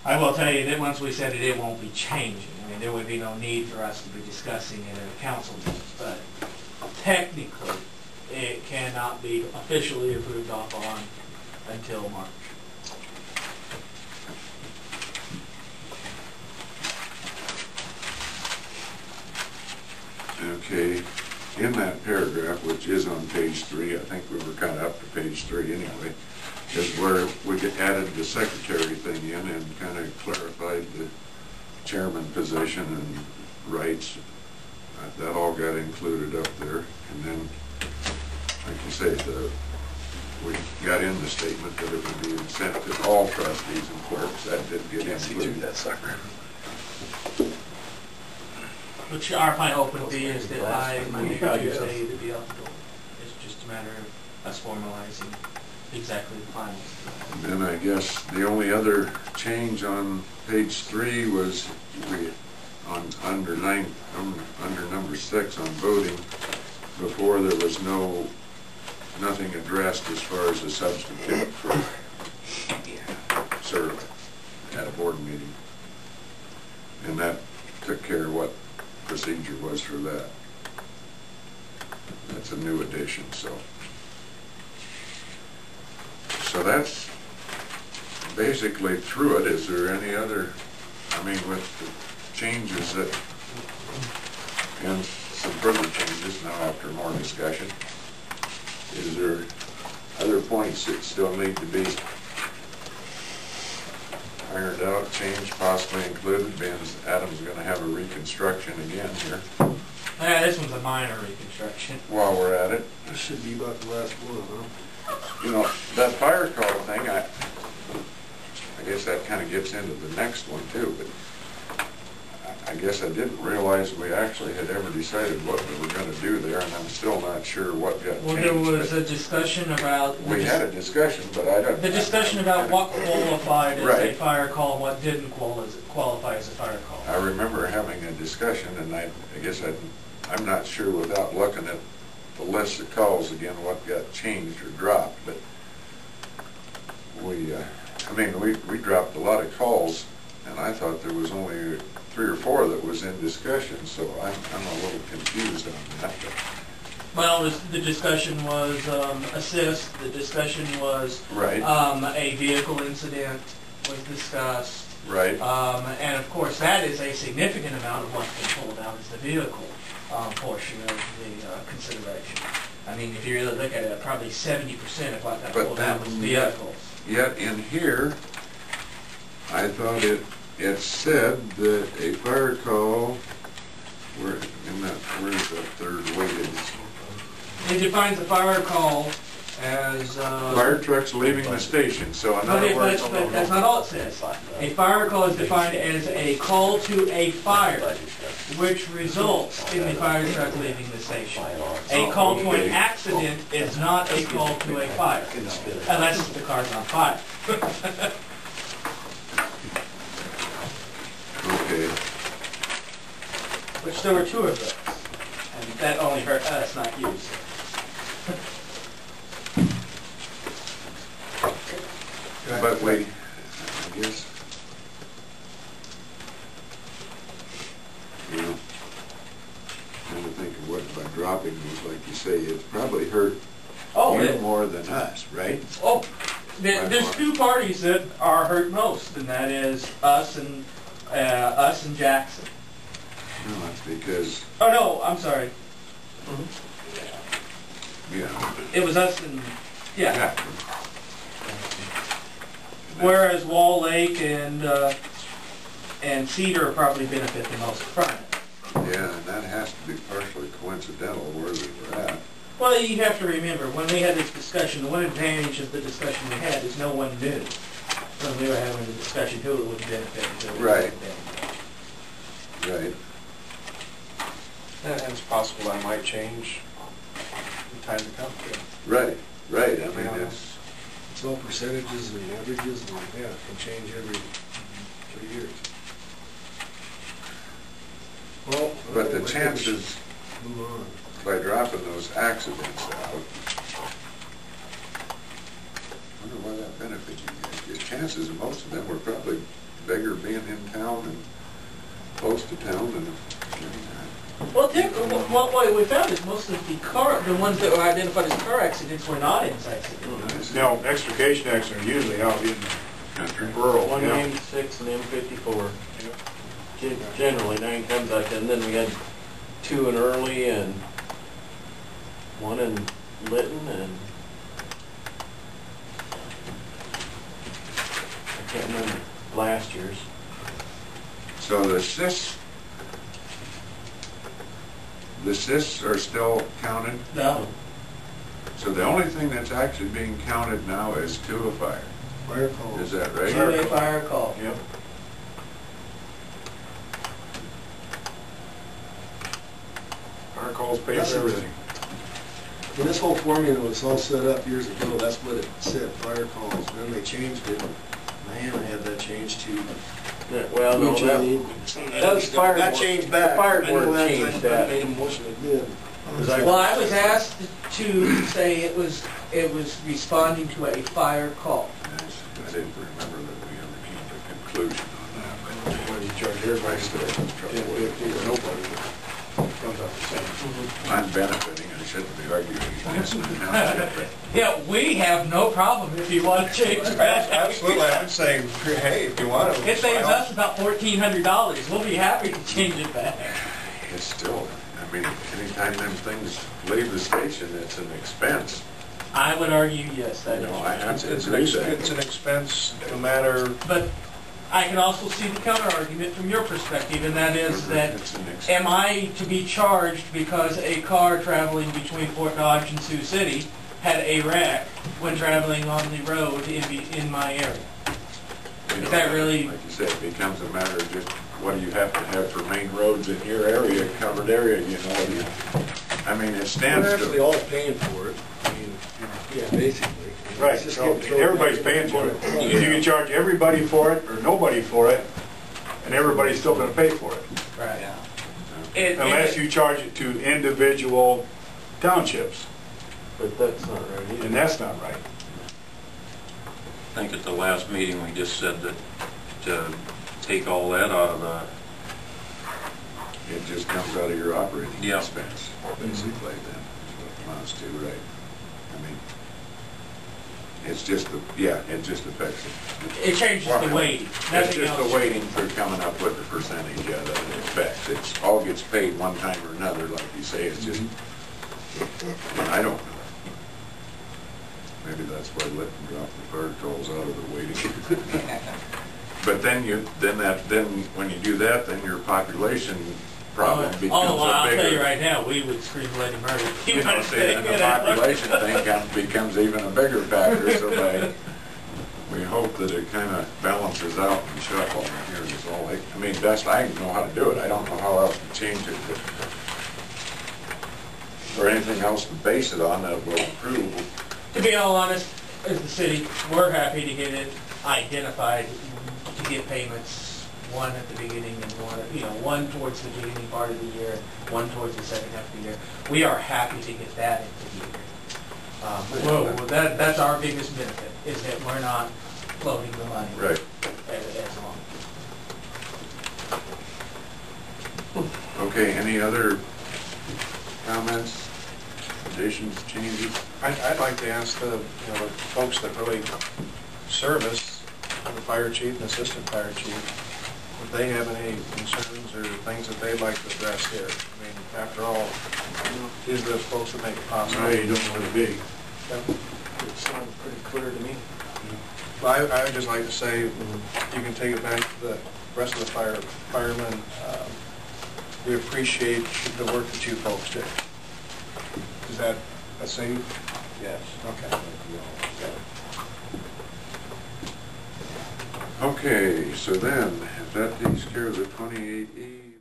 I will tell you that once we set it, it won't be changing. I mean, there would be no need for us to be discussing it at a council meeting, but technically, it cannot be officially approved off on until March. Okay, in that paragraph, which is on page 3, I think we were kind of up to page 3 anyway, is where we added the secretary thing in and kind of clarified the chairman position and rights. That all got included up there. And then, like you say, we got in the statement that it would be sent to all trustees and clerks. That did get included. That sucker. Which our plan hope would be is that by Monday or Tuesday it would be eligible. It's just a matter of us formalizing exactly the finals. And then I guess the only other change on page 3 was under number 6 on voting. Before there was nothing addressed as far as a substitute for serving at a board meeting, and that took care of what procedure was for that. That's a new addition, so that's basically through it. Is there any other, I mean, with the changes that, and some further changes now after more discussion, is there other points that still need to be ironed out, changed, possibly included? Being Adam's going to have a reconstruction again here. Yeah, this one's a minor reconstruction. While we're at it, This should be about the last one, huh? you know, that fire call thing, I guess that kind of gets into the next one too, but I guess I didn't realize we actually had ever decided what we were going to do there, and I'm still not sure what got changed. Well, there was a discussion about... We had a discussion, but I don't... The discussion about what qualified as Right. a fire call, what didn't qualify as a fire call. I remember having a discussion, and I guess I'm not sure without looking at the list of calls again what got changed or dropped, but we dropped a lot of calls, and I thought there was only 3 or 4 that was in discussion, so I'm a little confused on that. Well, the discussion was assist, the discussion was Right. A vehicle incident was discussed. Right. And of course that is a significant amount of what's been pulled out is the vehicle portion of the consideration. I mean, if you really look at it, probably 70% of what got pulled out was vehicles. Yet in here, I thought it said that a fire call, where's the third weighted? It defines a fire call as... Fire trucks leaving the station, so in other words... But that's not all it says. A fire call is defined as a call to a fire, which results in the fire truck leaving the station. A call to an accident is not a call to a fire, unless the car's on fire. Okay. Which there were 2 of those, and that only hurt us, not you. But I guess, you know, trying to think of what by dropping was, like you say, it probably hurt you more than us, right? Oh, there's 2 parties that are hurt most, and that is us and Jackson. No, that's because, Oh no, I'm sorry. yeah. It was us and yeah. Exactly. Whereas Wall Lake and Cedar probably benefit the most from it. Yeah, and that has to be partially coincidental where we were at. Well, you have to remember, when we had this discussion, the one advantage of the discussion we had is no one knew when we were having the discussion who it would benefit. Right. Right. And it's possible that might change in time to come. Right. Right. I mean, It's all percentages and averages, and yeah, it can change every 3 years. Well, but the chances, move on. by dropping those accidents out, I wonder why that benefited you guys. Your chances of most of them were probably bigger being in town and close to town than. Well, what we found is most of the ones that were identified as car accidents were not inside city. No, extrication accidents are usually out in Country. rural. 196 and M54. Generally 9 times out of 10. Then we had 2 in Early and 1 in Lytton, and I can't remember last year's. So the cysts are still counted? No. So the only thing that's actually being counted now is to a fire. Fire calls. Is that right? To a fire call. Yep. Fire calls pay for everything. When this whole formula was all set up years ago, that's what it said, fire calls. Then they changed it. Diana had that changed to Yeah, well, no, mutually. that was fire. That changed back. The fire I know board that, changed I that. made a motion it did. Well, I was asked to say it was responding to a fire call. Yes, I didn't remember that we ever came to a conclusion on that. When you charge everybody still 1050 or nobody, comes out the same. I'm benefiting, I shouldn't be arguing against the township, but Yeah, we have no problem if you want to change that. Absolutely, I'm saying, hey, if you want to. It saves us about $1,400. We'll be happy to change it back. it's still, I mean, anytime them things leave the station, it's an expense. I would argue yes, that You is know, true. I have to It's agree with that. an expense, no matter, But I can also see the counter argument from your perspective, and that is that It's an expense. am I to be charged because a car traveling between Fort Dodge and Sioux City had a wreck when traveling on the road in my area? You Is that know, really- like you said, it becomes a matter of just what do you have to have for main roads in your area, covered area, you know? I mean, it stands We're actually to, all paying for it. I mean, yeah, basically. right, It's just so getting thrown everybody's back paying into for the it. budget. You can charge everybody for it, or nobody for it, and everybody's still gonna pay for it. Right. Unless you charge it to individual townships, But that's not right either. and that's not right. I think at the last meeting, we just said that to take all that out of the, it just comes out of your operating Yeah. expense, basically, then, is what it amounts to, right? I mean, it's just, it just affects it. It changes the weight. It's Nothing just else. the waiting for coming up with the percentage that it affects. It's all gets paid one time or another, like you say, it's just, and I don't know. Maybe that's why Lytton dropped the fire tolls out of the waiting. But then when you do that, then your population problem becomes well, I'll a bigger. tell you right now, we would scream bloody murder. You know, see, then the population thing becomes even a bigger factor, so we hope that it kind of balances out and shuffle here is all. I mean, best I know how to do it. I don't know how else to change it, or anything else to base it on that will improve. To be all honest, as the city, we're happy to get it identified, to get payments, one at the beginning and one towards the beginning part of the year, one towards the second half of the year. We are happy to get that into the year. That's our biggest benefit, is that we're not floating the money. Right. As long. Okay, any other comments, additions, changes? I'd like to ask the folks that really service, the fire chief and assistant fire chief, if they have any concerns or things that they'd like to address here. I mean, after all, these are the folks that make it possible. No, you don't want to be. It sounds pretty clear to me. Well, I would just like to say, you can take it back to the rest of the firemen. We appreciate the work that you folks do. Is that a safe? Yes. Okay. Okay, so then, if that takes care of the 28E,